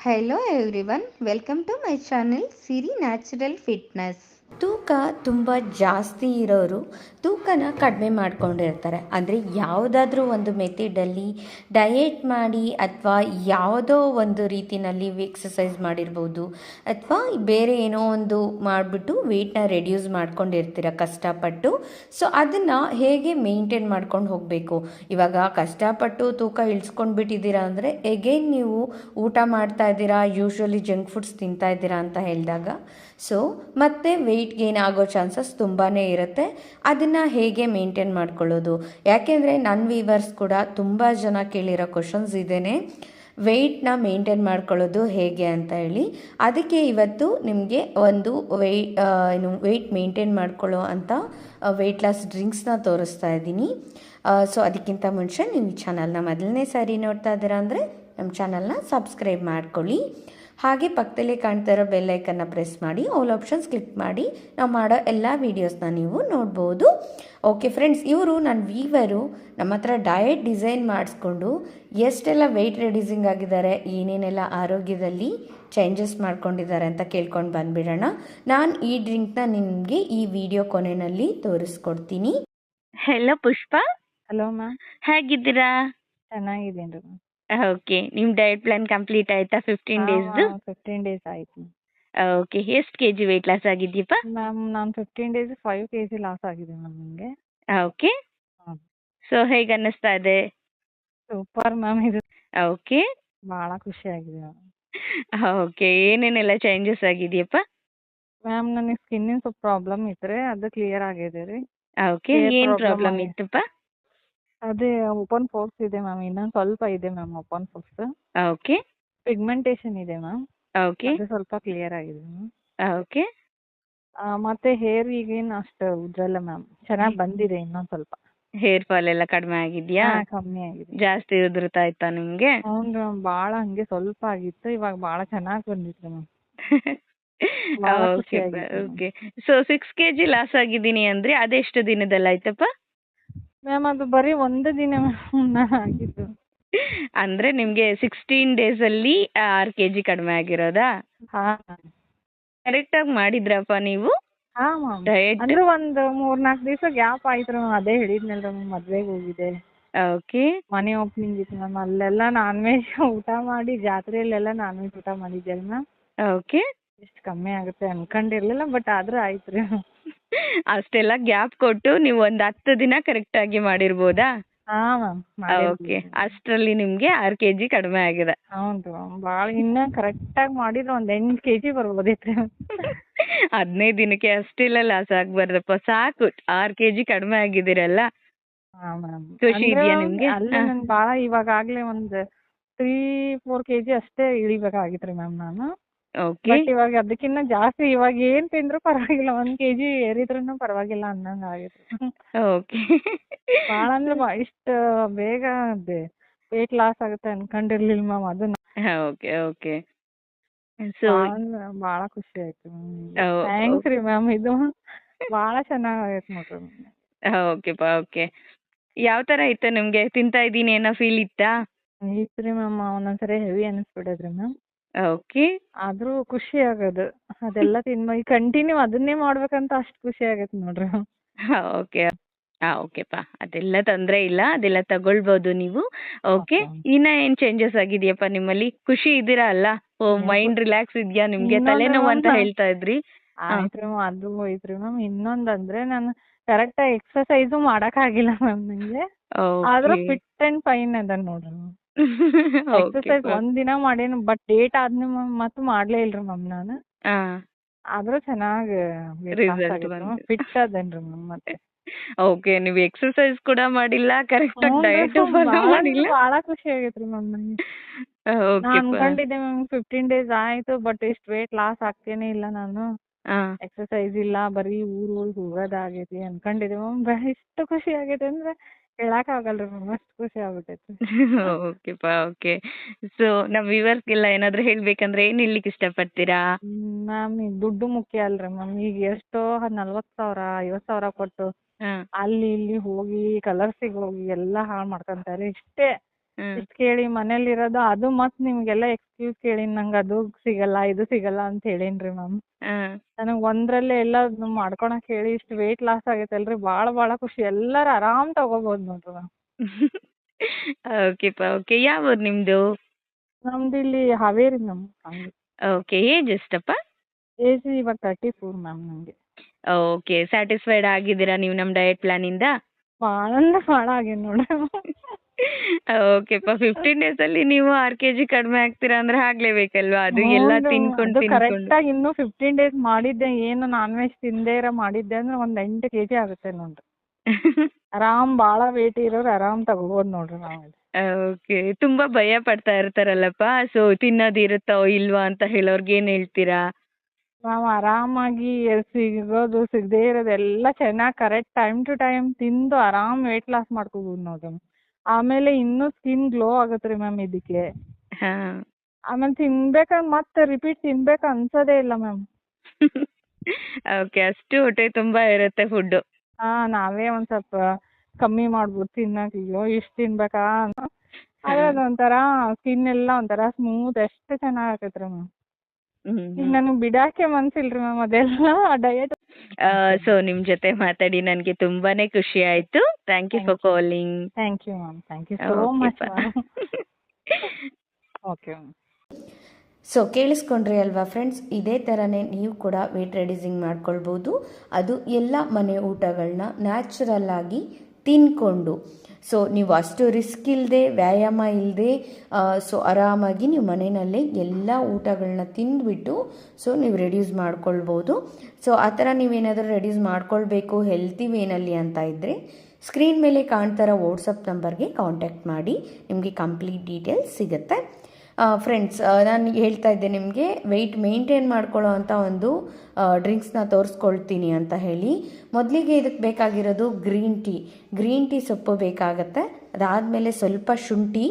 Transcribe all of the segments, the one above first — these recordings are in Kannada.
Hello everyone, welcome to my channel Siri Natural Fitness. ತೂಕ ತುಂಬ ಜಾಸ್ತಿ ಇರೋರು ತೂಕನ ಕಡಿಮೆ ಮಾಡ್ಕೊಂಡಿರ್ತಾರೆ. ಅಂದರೆ ಯಾವುದಾದ್ರೂ ಒಂದು ಮೆಥಡಲ್ಲಿ ಡಯೆಟ್ ಮಾಡಿ ಅಥವಾ ಯಾವುದೋ ಒಂದು ರೀತಿಯಲ್ಲಿ ಎಕ್ಸಸೈಸ್ ಮಾಡಿರ್ಬೋದು ಅಥವಾ ಬೇರೆ ಏನೋ ಒಂದು ಮಾಡಿಬಿಟ್ಟು ವೆಯ್ಟ್ನ ರೆಡ್ಯೂಸ್ ಮಾಡ್ಕೊಂಡಿರ್ತೀರ ಕಷ್ಟಪಟ್ಟು. ಸೊ ಅದನ್ನು ಹೇಗೆ ಮೇಂಟೈನ್ ಮಾಡ್ಕೊಂಡು ಹೋಗಬೇಕು. ಇವಾಗ ಕಷ್ಟಪಟ್ಟು ತೂಕ ಇಳಿಸ್ಕೊಂಡು ಬಿಟ್ಟಿದ್ದೀರಾ ಅಂದರೆ ಎಗೇನ್ ನೀವು ಊಟ ಮಾಡ್ತಾ ಇದ್ದೀರಾ, ಯೂಶ್ವಲಿ ಜಂಕ್ ಫುಡ್ಸ್ ತಿಂತಾ ಇದ್ದೀರಾ ಅಂತ ಹೇಳಿದಾಗ ಸೊ ಮತ್ತೆ ವೆಯ್ಟ್ ಗೇನ್ ಆಗೋ ಚಾನ್ಸಸ್ ತುಂಬಾ ಇರುತ್ತೆ. ಅದನ್ನು ಹೇಗೆ ಮೇಂಟೈನ್ ಮಾಡ್ಕೊಳ್ಳೋದು, ಯಾಕೆಂದರೆ ನನ್ನ ವೀವರ್ಸ್ ಕೂಡ ತುಂಬ ಜನ ಕೇಳಿರೋ ಕ್ವಶನ್ಸ್ ಇದೇನೆ, ವೆಯ್ಟ್ನ ಮೇಂಟೈನ್ ಮಾಡ್ಕೊಳ್ಳೋದು ಹೇಗೆ ಅಂತ ಹೇಳಿ. ಅದಕ್ಕೆ ಇವತ್ತು ನಿಮಗೆ ಒಂದು ವೆಯ್ಟ್ ಮೇಂಟೈನ್ ಮಾಡ್ಕೊಳ್ಳೋ ಅಂತ ವೆಯ್ಟ್ ಲಾಸ್ ಡ್ರಿಂಕ್ಸ್ನ ತೋರಿಸ್ತಾ ಇದ್ದೀನಿ. ಸೊ ಅದಕ್ಕಿಂತ ಮುಂಚೆ ನೀವು ಈ ಚಾನಲ್ನ ಮೊದಲನೇ ಸಾರಿ ನೋಡ್ತಾ ಇದ್ದೀರಾ ಅಂದರೆ ನಮ್ಮ ಚಾನಲ್ನ ಸಬ್ಸ್ಕ್ರೈಬ್ ಮಾಡ್ಕೊಳ್ಳಿ. ಹಾಗೆ ಪಕ್ಕದಲ್ಲೇ ಕಾಣ್ತಾ ಇರೋ ಬೆಲ್ಲೈಕನ್ನ ಪ್ರೆಸ್ ಮಾಡಿ ಆಲ್ ಆಪ್ಷನ್ಸ್ ಕ್ಲಿಕ್ ಮಾಡಿ ನಾವು ಮಾಡೋ ಎಲ್ಲ ವೀಡಿಯೋಸ್ನ ನೀವು ನೋಡ್ಬೋದು. ಓಕೆ ಫ್ರೆಂಡ್ಸ್, ಇವರು ನನ್ನ ವೀವರು ನಮ್ಮ ಹತ್ರ ಡಯಟ್ ಡಿಸೈನ್ ಮಾಡಿಸ್ಕೊಂಡು ಎಷ್ಟೆಲ್ಲ ವೆಯ್ಟ್ ರೆಡ್ಯೂಸಿಂಗ್ ಆಗಿದ್ದಾರೆ, ಏನೇನೆಲ್ಲ ಆರೋಗ್ಯದಲ್ಲಿ ಚೇಂಜಸ್ ಮಾಡ್ಕೊಂಡಿದ್ದಾರೆ ಅಂತ ಕೇಳ್ಕೊಂಡು ಬಂದುಬಿಡೋಣ. ನಾನು ಈ ಡ್ರಿಂಕ್ನ ನಿಮಗೆ ಈ ವಿಡಿಯೋ ಕೊನೆಯಲ್ಲಿ ತೋರಿಸ್ಕೊಡ್ತೀನಿ. ಹೆಲೋ ಪುಷ್ಪ. ಹಲೋ ಮ್ಯಾಮ್, ಹೇಗಿದ್ದೀರಾ? ಚೆನ್ನಾಗಿದ್ದೀನಿ ರೀ. ಓಕೆ, ನಿಮ್ ಡಯಟ್ ಪ್ಲಾನ್ ಕಂಪ್ಲೀಟ್ ಆಯ್ತಾ? 15 ಡೇಸ್ದು? 15 ಡೇಸ್ ಆಯ್ತು ಓಕೆ, ಎಷ್ಟು ಕೆಜಿ ವೆಯ್ಟ್ ಲಾಸ್ ಆಗಿದ್ದೀಯಪ್ಪ? ಮ್ಯಾಮ್. ನಾನು 15 ಡೇಸ್ 5 kg ಲಾಸ್ ಆಗಿದೆ ಮ್ಯಾಮ್ ನನಗೆ. ಓಕೆ, ಸೊ ಹೇಗೆ ಅನ್ನಿಸ್ತಾ ಇದೆ? ಸೂಪರ್ ಮ್ಯಾಮ್, ಇದು ಓಕೆ, ಭಾಳ ಖುಷಿ ಆಗಿದೆ ಮ್ಯಾಮ್. ಓಕೆ, ಏನೇನೆಲ್ಲ ಚೇಂಜಸ್ ಆಗಿದೆಯಪ್ಪ? ಮ್ಯಾಮ್, ನನಗೆ ಸ್ಕಿನ್ನಿನ ಸ್ವಲ್ಪ ಪ್ರಾಬ್ಲಮ್ ಇತ್ತು ರೀ, ಅದು ಕ್ಲಿಯರ್ ಆಗಿದೆ ರೀ. ಓಕೆ, ಏನ್ ಪ್ರಾಬ್ಲಮ್ ಇತ್ತಪ್ಪ? ಅದೇ ಓಪನ್ ಪೋರ್ಸ್ ಇದೆ ಮ್ಯಾಮ್, ಇನ್ನೊಂದು ಸ್ವಲ್ಪ ಇದೆ ma'am open pores. Okay, pigmentation ಇದೆ ಮ್ಯಾಮ್, ಓಕೆ, ಅದು ಸ್ವಲ್ಪ ಕ್ಲಿಯರ್ ಆಗಿದೆ ಮ್ಯಾಮ್. ಓಕೆ, ಮತ್ತೆ ಹೇರ್ ಈಗೇನು ಅಷ್ಟು ಉಜ್ಜಲ್ಲ ಮ್ಯಾಮ್, ಚೆನ್ನಾಗಿ ಬಂದಿದೆ ಇನ್ನೊಂದು ಸ್ವಲ್ಪ. ಹೇರ್ ಫಾಲ್ ಎಲ್ಲ ಕಡಿಮೆ ಆಗಿದ್ಯಾ? ಕಮ್ಮಿ ಆಗಿದೆ. ಜಾಸ್ತಿ ಉದುರುತ್ತಾ ಇತ್ತಾ ನಿಮ್ಗೆ? ಹ್ಞೂ ಮ್ಯಾಮ್, ಭಾಳ ಹಂಗೆ ಸ್ವಲ್ಪ ಆಗಿತ್ತು, ಇವಾಗ ಭಾಳ ಚೆನ್ನಾಗಿ ಬಂದಿತ್ತು ma'am. Okay okay. So 6 kg loss ಆಗಿದ್ದೀನಿ ಅಂದ್ರೆ ಅದೆಷ್ಟು ದಿನದಲ್ಲಿ ಆಯ್ತಪ್ಪ? ಮ್ಯಾಮ್, ಅದು ಬರೀ ಒಂದು ದಿನ ಮ್ಯಾಮ್ ಆಗಿದ್ದು. ಅಂದ್ರೆ ನಿಮ್ಗೆ 16 ಡೇಸ್ ಅಲ್ಲಿ 6 kg ಕಡಿಮೆ ಆಗಿರೋದಾ? ಹಾಂ ಕರೆಕ್ಟ್ ಆಗಿ ಮಾಡಿದ್ರಪ್ಪ ನೀವು ಹಾಂ ಮ್ಯಾಮ್. ಡಯಟ್? ಅಂದ್ರೆ ಒಂದು 3-4 ದಿವಸ ಗ್ಯಾಪ್ ಆಯ್ತು ರೀ ಮ್ಯಾಮ್, ಅದೇ ಹೇಳಿದ್ನಲ್ಲ ಮ್ಯಾಮ್, ಮದ್ವೆಗೆ ಹೋಗಿದ್ದೆ. ಓಕೆ, ಮನೆ ಓಪನಿಂಗ್ ಇತ್ತು ಮ್ಯಾಮ್, ಅಲ್ಲೆಲ್ಲ ನಾನ್ ವೆಜ್ ಊಟ ಮಾಡಿ, ಜಾತ್ರೆಯಲ್ಲೆಲ್ಲ ನಾನ್ ವೆಜ್ ಊಟ ಮಾಡಿದ್ದೆ ಮ್ಯಾಮ್. ಓಕೆ, ಇಷ್ಟು ಕಮ್ಮಿ ಆಗುತ್ತೆ ಅನ್ಕೊಂಡಿರ್ಲಿಲ್ಲ, ಬಟ್ ಆದ್ರೂ ಆಯ್ತು ರೀ. ಅಷ್ಟೆಲ್ಲ ಗ್ಯಾಪ್ ಕೊಟ್ಟು ನೀವು ಒಂದ್ 10 ದಿನ ಕರೆಕ್ಟ್ ಆಗಿ ಮಾಡಿರ್ಬೋದಾ? ಹಾಂ ಮ್ಯಾಮ್. ಓಕೆ, ಅಷ್ಟರಲ್ಲಿ ನಿಮ್ಗೆ 6 kg ಕಡಿಮೆ ಆಗಿದೆ. ಹ್ಞೂ ರೀ ಮ್ಯಾಮ್, ಭಾಳ ಇನ್ನೂ ಕರೆಕ್ಟಾಗಿ ಮಾಡಿದ್ರೆ ಒಂದು 8 kg ಬರ್ಬೋದೈತ್ರಿ. 15 ದಿನಕ್ಕೆ ಅಷ್ಟೆಲ್ಲ ಲಾಸ್ ಆಗ್ಬಾರ್ದಪ್ಪ, ಸಾಕು 6 kg ಕಡಿಮೆ ಆಗಿದ್ದೀರಲ್ಲ. ಹಾಂ ಮ್ಯಾಮ್. ಖುಷಿ ಇದೆಯಾ ನಿಮ್ಗೆ? ಅಲ್ಲೇ ನನ್ ಭಾಳ ಇವಾಗಾಗ್ಲೇ ಒಂದು 3-4 kg ಅಷ್ಟೇ ಇಳಿಬೇಕಾಗಿತ್ತು ರೀ ಮ್ಯಾಮ್ ನಾನು. ಓಕೆ, ಬಟ್ ಇವಾಗ ಅದಕ್ಕಿಂತ ಜಾಸ್ತಿ, ಇವಾಗ ಏನ್ ತಿಂದ್ರು ಪರವಾಗಿಲ್ಲ, 1 kg ಏರಿದ್ರೂ ಪರವಾಗಿಲ್ಲ ಅನ್ನಂಗ ಆಗೈತ್ರಿ. ಓಕೆ. ಭಾಳ ಅಂದ್ರೆ ಇಷ್ಟು ಬೇಗ ವೇಟ್ ಲಾಸ್ ಆಗುತ್ತೆ ಅನ್ಕೊಂಡಿರ್ಲಿಲ್ಲ ಮ್ಯಾಮ್. ಅದನ್ನ ಓಕೆ ಓಕೆ. ಸೊ ಭಾಳ ಖುಷಿ ಆಯ್ತು ಮ್ಯಾಮ್. ಥ್ಯಾಂಕ್ಸ್ ರೀ ಮ್ಯಾಮ್, ಇದು ಭಾಳ ಚೆನ್ನಾಗೈತೆ ನೋಡ್ರಿ ಮ್ಯಾಮ್. ಓಕೆಪ್ಪ, ಓಕೆ. ಯಾವ ತರ ಇತ್ತು ನಿಮ್ಗೆ? ತಿಂತಾ ಇದ್ದೀನಿ ಏನೋ ಫೀಲ್ ಇತ್ತಾ? ಇತ್ತು ರೀ ಮ್ಯಾಮ್, ಒಂದೊಂದ್ಸರಿ ಹೆವಿ ಅನಿಸ್ಬಿಡದ್ರಿ ಮ್ಯಾಮ್. ಓಕೆ, ಆದ್ರೂ ಖುಷಿ ಆಗೋದು ಅದೆಲ್ಲ ಕಂಟಿನ್ಯೂ ಅದನ್ನೇ ಮಾಡ್ಬೇಕಂತ ಅಷ್ಟು ಖುಷಿ ಆಗೈತೆ ನೋಡ್ರಿ. ಓಕೆ. ಓಕೆಪ್ಪ, ಅದೆಲ್ಲ ತೊಂದ್ರೆ ಇಲ್ಲ, ಅದೆಲ್ಲ ತಗೊಳ್ಬೋದು ನೀವು. Okay, Okay. ಇನ್ನ ಏನ್ ಚೇಂಜಸ್ ಆಗಿದೆಯಪ್ಪ ನಿಮ್ಮಲ್ಲಿ? ಖುಷಿ ಇದ್ದೀರಾ ಅಲ್ಲ? ಓ, ಮೈಂಡ್ ರಿಲ್ಯಾಕ್ಸ್ ಇದೆಯಾ ನಿಮ್ಗೆ? ತಲೆನೋವು ಅಂತ ಹೇಳ್ತಾ ಇದ್ರಿ. ಆಯ್ತ್ರಿ ಮ್ಯಾಮ್, ಅದು ಹೋಯ್ತ್ರಿ ಮ್ಯಾಮ್. ಇನ್ನೊಂದಂದ್ರೆ ನಾನು ಕರೆಕ್ಟ್ ಆಗಿ ಎಕ್ಸರ್ಸೈಸು ಮಾಡಕ್ ಆಗಿಲ್ಲ ಮ್ಯಾಮ್ ನಂಗೆ, ಆದ್ರೂ ಫಿಟ್ ಅಂಡ್ ಫೈನ್ ಅದ ನೋಡ್ರಿ ಮ್ಯಾಮ್. ಎಕ್ಸರ್ಸೈಸ್ ಒಂದಿನ ಮಾಡೇನು, ಬಟ್ ಡೇಟ್ ಆದ್ಮೇಲೆ ಮತ್ತೆ ಮಾಡ್ಲೇ ಇಲ್ರಿ ಮ್ಯಾಮ್ ನಾನು. ಆದ್ರೂ ಚೆನ್ನಾಗಿ Result ಬಂತು. ಫಿಟ್ ಅದೇನ್ರಿ ಮ್ಯಾಮ್. ಮತ್ತೆ ಓಕೆ, ನೀವು ಎಕ್ಸರ್ಸೈಸ್ ಕೂಡ ಮಾಡಿಲ್ಲ, ಕರೆಕ್ಟ್ ಆಗಿ ಡಯಟ್ ಫಾಲೋ ಮಾಡಿಲ್ಲ. ಭಾಳ ಖುಷಿ ಆಗೈತ್ರಿ ಮ್ಯಾಮ್ ನಂಗೆ. ನಾ ಓಕೆ, ಅನ್ಕೊಂಡಿದ್ದೆ ಮ್ಯಾಮ್ 15 ಡೇಸ್ ಆಯ್ತು, ಬಟ್ ಇಷ್ಟು ವೇಟ್ ಲಾಸ್ ಆಗ್ತೇನೆ ಇಲ್ಲ ನಾನು. ಎಕ್ಸರ್ಸೈಸ್ ಇಲ್ಲ, ಬರೀ ಊರಿಗೆ ಹೋಗೋದಾಗೈತಿ ಅನ್ಕೊಂಡಿದ್ದೆ ಮ್ಯಾಮ್. ಇಷ್ಟು ಖುಷಿ ಆಗೈತೆ ಅಂದ್ರೆ ಹೇಳಕ್ ಆಗಲ್ರಿ ಮ್ಯಾಮ್, ಅಷ್ಟು ಖುಷಿ ಆಗ್ಬಿಟ್ಟೈತಿ. ಓಕೆಪ್ಪ, ಓಕೆ. ಸೊ ನಮ್ಮ ವ್ಯೂವರ್ಸ್ಗೆಲ್ಲ ಏನಾದ್ರು ಹೇಳ್ಬೇಕಂದ್ರೆ ಏನ್ ಹೇಳ್ಲಿಕ್ಕೆ ಇಷ್ಟಪಡ್ತೀರಾ? ಮ್ಯಾಮ್, ಈಗ ದುಡ್ಡು ಮುಖ್ಯ ಅಲ್ರಿ ಮ್ಯಾಮ್. ಈಗ ಎಷ್ಟೋ 40,000 50,000 ಕೊಟ್ಟು ಅಲ್ಲಿ ಇಲ್ಲಿ ಹೋಗಿ ಕಲರ್ಸಿಗೆ ಹೋಗಿ ಎಲ್ಲ ಹಾಳು ಮಾಡ್ಕೊಂತಾರೆ. ಇಷ್ಟೇ ಹ್ಮ್ ಇಷ್ಟ್ ಕೇಳಿ ಮನೇಲಿರೋದು ಅದು ಮತ್ ನಿಮ್ಗೆಲ್ಲ ಎಕ್ಸ್ಕ್ಯೂಸ್ ಕೇಳಿ ನಂಗೆ ಅದು ಸಿಗಲ್ಲ ಇದು ಸಿಗಲ್ಲ ಅಂತ ಹೇಳೇನ್ರಿ ಮ್ಯಾಮ್. ಹ್ಮ್ ನನಗ್ ಒಂದ್ರಲ್ಲೇ ಎಲ್ಲ ಮಾಡ್ಕೊಳಕ್ ಹೇಳಿ ಇಷ್ಟು ವೆಯ್ಟ್ ಲಾಸ್ ಆಗೈತಲ್ರಿ, ಭಾಳ ಖುಷಿ. ಎಲ್ಲಾರು ಆರಾಮ್ ತಗೋಬೋದು ನೋಡ್ರಿ ಮ್ಯಾಮ್. ಓಕೆಪ್ಪ ಓಕೆ. ಯಾವ ಊರು ನಿಮ್ದು? ನಮ್ದು ಇಲ್ಲಿ ಹಾವೇರಿ ಮ್ಯಾಮ್. ಓಕೆ, ಏಜ್ ಎಷ್ಟಪ್ಪ? ಏಜ್ ಇವಾಗ 34 ಮ್ಯಾಮ್ ನನಗೆ. ಓಕೆ, ಸ್ಯಾಟಿಸ್ಫೈಡ್ ಆಗಿದ್ದೀರಾ ನೀವು ನಮ್ಮ ಡಯಟ್ ಪ್ಲಾನಿಂದ? ಭಾಳ ಅಂದ್ರೆ ಭಾಳ ಆಗೇನಿ ನೋಡ್ರಿ. ಓಕೆಪ್ಪ. 15 days ಅಲ್ಲಿ ನೀವು 6 kg ಕಡಿಮೆ ಆಗ್ತೀರಾ ಅಂದ್ರೆ ಆಗ್ಲೇಬೇಕಲ್ವಾ? ಅದು ಎಲ್ಲ ತಿನ್ಕೊಂಡು ತಿನ್ಕೊಂಡು ಕರೆಕ್ಟಾಗಿ ಇನ್ನೂ 15 days ಮಾಡಿದ್ದೆ, ಏನು ನಾನ್ ವೆಜ್ ತಿಂದೇ ಮಾಡಿದ್ದೆ ಅಂದ್ರೆ ಒಂದು 8 kg ಆಗುತ್ತೆ ನೋಡ್ರಿ. ಆರಾಮ್ ಭಾಳ ವೇಟ್ ಇರೋರು ಆರಾಮ್ ತಗೋಬೋದು ನೋಡ್ರಿ ನಾವು. ಓಕೆ. ತುಂಬಾ ಭಯ ಪಡ್ತಾ ಇರ್ತಾರಲ್ಲಪ್ಪ, ಸೊ ತಿನ್ನೋದಿರುತ್ತೋ ಇಲ್ವಾ ಅಂತ ಹೇಳೋರ್ಗೆ ಏನ್ ಹೇಳ್ತೀರಾ? ನಾವು ಆರಾಮಾಗಿ ಸಿಗೋದು ಸಿಗದೇ ಇರೋದು ಎಲ್ಲ ಚೆನ್ನಾಗಿ ಕರೆಕ್ಟ್ ಟೈಮ್ ಟು ಟೈಮ್ ತಿಂದು ಆರಾಮ್ ವೆಯ್ಟ್ ಲಾಸ್ ಮಾಡ್ಕೋಬೋದು ನೋಡ್ರಿ. ಆಮೇಲೆ ಇನ್ನೂ ಸ್ಕಿನ್ ಗ್ಲೋ ಆಗುತ್ತೆ ರೀ ಮ್ಯಾಮ್ ಇದಕ್ಕೆ. ಹಾ. ಆಮೇಲೆ ತಿನ್ಬೇಕಂದ್ರೆ ಮತ್ತೆ ರಿಪೀಟ್ ತಿನ್ಬೇಕು ಅನ್ಸೋದೇ ಇಲ್ಲ ಮ್ಯಾಮ್. ಓಕೆ, ಅಷ್ಟು ಹೊಟ್ಟೆ ತುಂಬಾ ಇರುತ್ತೆ ಫುಡ್. ನಾವೇ ಒಂದ್ ಸ್ವಲ್ಪ ಕಮ್ಮಿ ಮಾಡ್ಬೋದು ತಿನ್ನಕ್ಕೆ. ಅಯ್ಯೋ ಇಷ್ಟು ತಿನ್ಬೇಕಾ ಆದ್ರೆ ಅದೊಂಥರ ಸ್ಕಿನ್ ಎಲ್ಲ ಒಂಥರ ಸ್ಮೂತ್ ಎಷ್ಟು ಚೆನ್ನಾಗಿ ಆಗೈತ್ರಿ ಮ್ಯಾಮ್. ಈಗ ನನಗೆ ಬಿಡಾಕೆ ಮನ್ಸಿಲ್ರಿ ಮ್ಯಾಮ್ ಅದೆಲ್ಲ ಡಯಟ್. ಸೊ ನಿಮ್ ಜೊತೆ ಮಾತಾಡಿ ನನಗೆ ತುಂಬಾನೇ ಖುಷಿ ಆಯ್ತು. Thank you for calling. Thank you ma'am. Thank you so much ma'am. Okay ma'am. So ಕೇಳಿಸ್ಕೊಂಡ್ರಿ ಅಲ್ವಾ ಫ್ರೆಂಡ್ಸ್, ಇದೇ ಥರನೇ ನೀವು ಕೂಡ ವೆಯ್ಟ್ ರೆಡ್ಯೂಸಿಂಗ್ ಮಾಡ್ಕೊಳ್ಬೋದು. ಅದು ಎಲ್ಲ ಮನೆ ಊಟಗಳನ್ನ ನ್ಯಾಚುರಲ್ ಆಗಿ ತಿನ್ಕೊಂಡು. ಸೊ ನೀವು ಅಷ್ಟು ರಿಸ್ಕ್ ಇಲ್ಲದೆ, ವ್ಯಾಯಾಮ ಇಲ್ಲದೆ, ಸೊ ಆರಾಮಾಗಿ ನೀವು ಮನೆಯಲ್ಲೇ ಎಲ್ಲ ಊಟಗಳನ್ನ ತಿಂದುಬಿಟ್ಟು ಸೊ ನೀವು ರೆಡ್ಯೂಸ್ ಮಾಡ್ಕೊಳ್ಬೋದು. ಸೊ ಆ ಥರ ನೀವೇನಾದರೂ ರೆಡ್ಯೂಸ್ ಮಾಡ್ಕೊಳ್ಬೇಕು ಹೆಲ್ತಿ ವೇನಲ್ಲಿ ಅಂತ ಇದ್ದರೆ ಸ್ಕ್ರೀನ್ ಮೇಲೆ ಕಾಣ್ತಾರೋ ವಾಟ್ಸಪ್ ನಂಬರ್ಗೆ ಕಾಂಟ್ಯಾಕ್ಟ್ ಮಾಡಿ, ನಿಮಗೆ ಕಂಪ್ಲೀಟ್ ಡೀಟೇಲ್ಸ್ ಸಿಗುತ್ತೆ. ಫ್ರೆಂಡ್ಸ್, ನಾನು ಹೇಳ್ತಾ ಇದ್ದೆ ನಿಮಗೆ ವೆಯ್ಟ್ ಮೇಂಟೈನ್ ಮಾಡ್ಕೊಳ್ಳೋ ಅಂಥ ಒಂದು ಡ್ರಿಂಕ್ಸ್ನ ತೋರಿಸ್ಕೊಳ್ತೀನಿ ಅಂತ ಹೇಳಿ. ಮೊದಲಿಗೆ ಇದಕ್ಕೆ ಬೇಕಾಗಿರೋದು ಗ್ರೀನ್ ಟೀ ಸೊಪ್ಪು ಬೇಕಾಗತ್ತೆ. ಅದಾದಮೇಲೆ ಸ್ವಲ್ಪ ಶುಂಠಿ,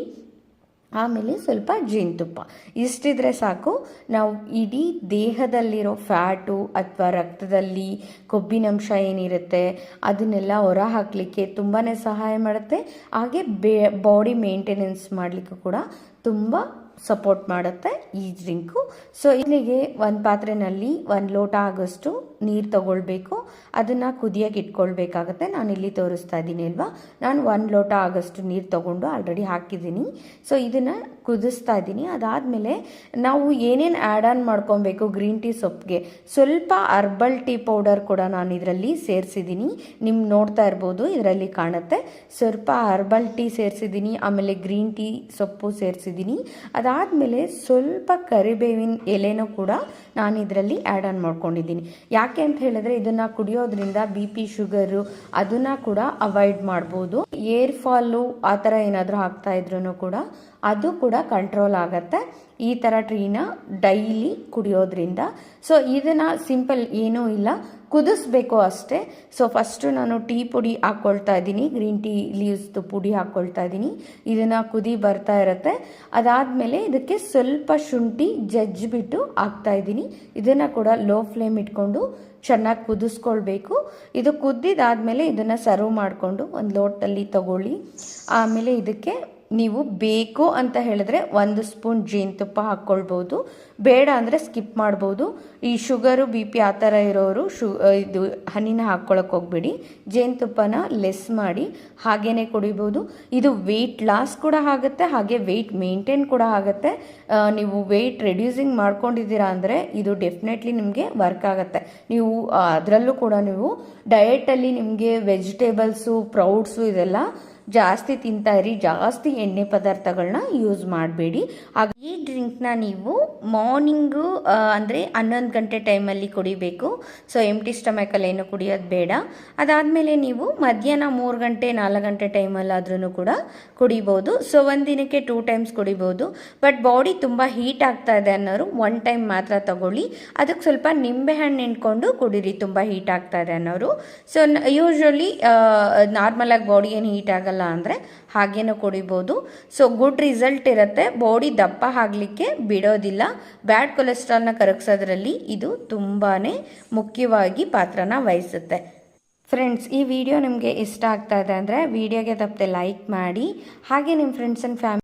ಆಮೇಲೆ ಸ್ವಲ್ಪ ಜೇನುತುಪ್ಪ. ಇಷ್ಟಿದ್ರೆ ಸಾಕು. ನಾವು ಇಡೀ ದೇಹದಲ್ಲಿರೋ ಫ್ಯಾಟು ಅಥವಾ ರಕ್ತದಲ್ಲಿ ಕೊಬ್ಬಿನಂಶ ಏನಿರುತ್ತೆ ಅದನ್ನೆಲ್ಲ ಹೊರ ಹಾಕಲಿಕ್ಕೆ ತುಂಬಾ ಸಹಾಯ ಮಾಡುತ್ತೆ. ಹಾಗೆ ಬಾಡಿ ಮೇಂಟೆನೆನ್ಸ್ ಮಾಡಲಿಕ್ಕೂ ಕೂಡ ತುಂಬ ಸಪೋರ್ಟ್ ಮಾಡುತ್ತೆ ಈ ಡ್ರಿಂಕು. ಸೊ ಇಲ್ಲಿಗೆ ಒಂದು ಪಾತ್ರೆಯಲ್ಲಿ 1 ಲೋಟ ಆಗೋಷ್ಟು ನೀರು ತಗೊಳ್ಬೇಕು. ಅದನ್ನು ಕುದಿಯೋಕೆ ಇಟ್ಕೊಳ್ಬೇಕಾಗತ್ತೆ. ನಾನಿಲ್ಲಿ ತೋರಿಸ್ತಾ ಇದ್ದೀನಿ ಅಲ್ವಾ, ನಾನು 1 ಲೋಟ ಆಗೋಷ್ಟು ನೀರು ತಗೊಂಡು ಆಲ್ರೆಡಿ ಹಾಕಿದ್ದೀನಿ. ಸೊ ಇದನ್ನು ಕುದಿಸ್ತಾ ಇದ್ದೀನಿ. ಅದಾದಮೇಲೆ ನಾವು ಏನೇನು ಆ್ಯಡ್ ಆನ್ ಮಾಡ್ಕೊಬೇಕು ಗ್ರೀನ್ ಟೀ ಸೊಪ್ಪಿಗೆ, ಸ್ವಲ್ಪ ಹರ್ಬಲ್ ಟೀ ಪೌಡರ್ ಕೂಡ ನಾನು ಇದರಲ್ಲಿ ಸೇರಿಸಿದ್ದೀನಿ. ನಿಮ್ಮ ನೋಡ್ತಾ ಇರ್ಬೋದು, ಇದರಲ್ಲಿ ಕಾಣುತ್ತೆ. ಸ್ವಲ್ಪ ಹರ್ಬಲ್ ಟೀ ಸೇರಿಸಿದ್ದೀನಿ, ಆಮೇಲೆ ಗ್ರೀನ್ ಟೀ ಸೊಪ್ಪು ಸೇರಿಸಿದ್ದೀನಿ. ಅದಾದಮೇಲೆ ಸ್ವಲ್ಪ ಕರಿಬೇವಿನ ಎಲೆನೂ ಕೂಡ ನಾನು ಇದರಲ್ಲಿ ಆ್ಯಡ್ ಆನ್ ಮಾಡ್ಕೊಂಡಿದ್ದೀನಿ. ಯಾಕೆ ಅಂತ ಹೇಳಿದ್ರೆ ಇದನ್ನು ಕುಡಿಯೋದ್ರಿಂದ BP ಶುಗರು ಅದನ್ನು ಕೂಡ ಅವಾಯ್ಡ್ ಮಾಡ್ಬೋದು. ಏರ್ ಫಾಲು ಆ ಥರ ಏನಾದರೂ ಆಗ್ತಾ ಇದ್ರೂ ಕೂಡ ಅದು ಕೂಡ ಕಂಟ್ರೋಲ್ ಆಗುತ್ತೆ ಈ ಥರ ಟೀನ ಡೈಲಿ ಕುಡಿಯೋದ್ರಿಂದ. ಸೊ ಇದನ್ನು ಸಿಂಪಲ್ ಏನೂ ಇಲ್ಲ, ಕುದಿಸ್ಬೇಕು ಅಷ್ಟೇ. ಸೊ ಫಸ್ಟು ನಾನು ಟೀ ಪುಡಿ ಹಾಕ್ಕೊಳ್ತಾ ಇದ್ದೀನಿ, ಗ್ರೀನ್ ಟೀ ಲೀವ್ಸ್ದು ಪುಡಿ ಹಾಕ್ಕೊಳ್ತಾ ಇದ್ದೀನಿ. ಇದನ್ನು ಕುದಿ ಬರ್ತಾ ಇರುತ್ತೆ. ಅದಾದಮೇಲೆ ಇದಕ್ಕೆ ಸ್ವಲ್ಪ ಶುಂಠಿ ಜಜ್ಜಿಬಿಟ್ಟು ಹಾಕ್ತಾ ಇದ್ದೀನಿ. ಇದನ್ನು ಕೂಡ ಲೋ ಫ್ಲೇಮ್ ಇಟ್ಕೊಂಡು ಚೆನ್ನಾಗಿ ಕುದಿಸ್ಕೊಳ್ಬೇಕು. ಇದು ಕುದ್ದಿದ್ದಾದಮೇಲೆ ಇದನ್ನು ಸರ್ವ್ ಮಾಡಿಕೊಂಡು ಒಂದು ಲೋಟದಲ್ಲಿ ತಗೊಳ್ಳಿ. ಆಮೇಲೆ ಇದಕ್ಕೆ ನೀವು ಬೇಕು ಅಂತ ಹೇಳಿದ್ರೆ 1 ಸ್ಪೂನ್ ಜೇನುತುಪ್ಪ ಹಾಕ್ಕೊಳ್ಬೋದು, ಬೇಡ ಅಂದರೆ ಸ್ಕಿಪ್ ಮಾಡ್ಬೋದು. ಈ ಶುಗರು BP ಆ ಥರ ಇರೋರು ಇದು ಹನಿನ ಹಾಕ್ಕೊಳಕ್ಕೆ ಹೋಗ್ಬೇಡಿ, ಜೇನುತುಪ್ಪನ ಲೆಸ್ ಮಾಡಿ ಹಾಗೇ ಕುಡಿಬೋದು. ಇದು ವೆಯ್ಟ್ ಲಾಸ್ ಕೂಡ ಆಗುತ್ತೆ, ಹಾಗೆ ವೆಯ್ಟ್ ಮೇಂಟೈನ್ ಕೂಡ ಆಗುತ್ತೆ. ನೀವು ವೆಯ್ಟ್ ರೆಡ್ಯೂಸಿಂಗ್ ಮಾಡ್ಕೊಂಡಿದ್ದೀರಾ ಅಂದರೆ ಇದು ಡೆಫಿನೆಟ್ಲಿ ನಿಮಗೆ ವರ್ಕ್ ಆಗುತ್ತೆ. ನೀವು ಅದರಲ್ಲೂ ಕೂಡ ನೀವು ಡಯೆಟಲ್ಲಿ ನಿಮಗೆ ವೆಜಿಟೇಬಲ್ಸು, ಪ್ರೌಟ್ಸು ಇದೆಲ್ಲ ಜಾಸ್ತಿ ತಿಂತಾ ಇರಿ, ಜಾಸ್ತಿ ಎಣ್ಣೆ ಪದಾರ್ಥಗಳನ್ನ ಯೂಸ್ ಮಾಡಬೇಡಿ. ಹಾಗೆ ಈ ಡ್ರಿಂಕ್ನ ನೀವು ಮಾರ್ನಿಂಗು ಅಂದರೆ 11 ಗಂಟೆ ಟೈಮಲ್ಲಿ ಕುಡಿಬೇಕು. ಸೊ ಎಂಟಿ ಸ್ಟಮಕಲ್ಲಿ ಏನು ಕುಡಿಯೋದು ಬೇಡ. ಅದಾದಮೇಲೆ ನೀವು ಮಧ್ಯಾಹ್ನ 3 ಗಂಟೆ 4 ಗಂಟೆ ಟೈಮಲ್ಲಾದ್ರೂ ಕೂಡ ಕುಡಿಬೋದು. ಸೊ ಒಂದು ದಿನಕ್ಕೆ 2 ಟೈಮ್ಸ್ ಕುಡಿಬೋದು. ಬಟ್ ಬಾಡಿ ತುಂಬ ಹೀಟ್ ಆಗ್ತಾ ಇದೆ ಅನ್ನೋರು 1 ಟೈಮ್ ಮಾತ್ರ ತಗೊಳ್ಳಿ. ಅದಕ್ಕೆ ಸ್ವಲ್ಪ ನಿಂಬೆಹಣ್ಣು ಹಿಂಡ್ಕೊಂಡು ಕುಡೀರಿ, ತುಂಬ ಹೀಟ್ ಆಗ್ತಾ ಇದೆ ಅನ್ನೋರು. ಸೊ ಯೂಶ್ವಲಿ ನಾರ್ಮಲಾಗಿ ಬಾಡಿ ಏನು ಹೀಟ್ ಆಗಲ್ಲ ಅಂದರೆ ಹಾಗೇನೂ ಕುಡಿಬೋದು. ಸೊ ಗುಡ್ ರಿಸಲ್ಟ್ ಇರುತ್ತೆ, ಬಾಡಿ ದಪ್ಪ ಆಗಲಿಕ್ಕೆ ಬಿಡೋದಿಲ್ಲ. ಬ್ಯಾಡ್ ಕೊಲೆಸ್ಟ್ರಾಲ್ನ ಕರಗಿಸೋದ್ರಲ್ಲಿ ಇದು ತುಂಬಾ ಮುಖ್ಯವಾಗಿ ಪಾತ್ರನ ವಹಿಸುತ್ತೆ. ಫ್ರೆಂಡ್ಸ್, ಈ ವಿಡಿಯೋ ನಿಮಗೆ ಇಷ್ಟ ಆಗ್ತಾ ಇದೆ ಅಂದರೆ ವಿಡಿಯೋಗೆ ತಪ್ಪದೆ ಲೈಕ್ ಮಾಡಿ, ಹಾಗೆ ನಿಮ್ಮ ಫ್ರೆಂಡ್ಸ್ ಆ್ಯಂಡ್ ಫ್ಯಾಮಿಲಿ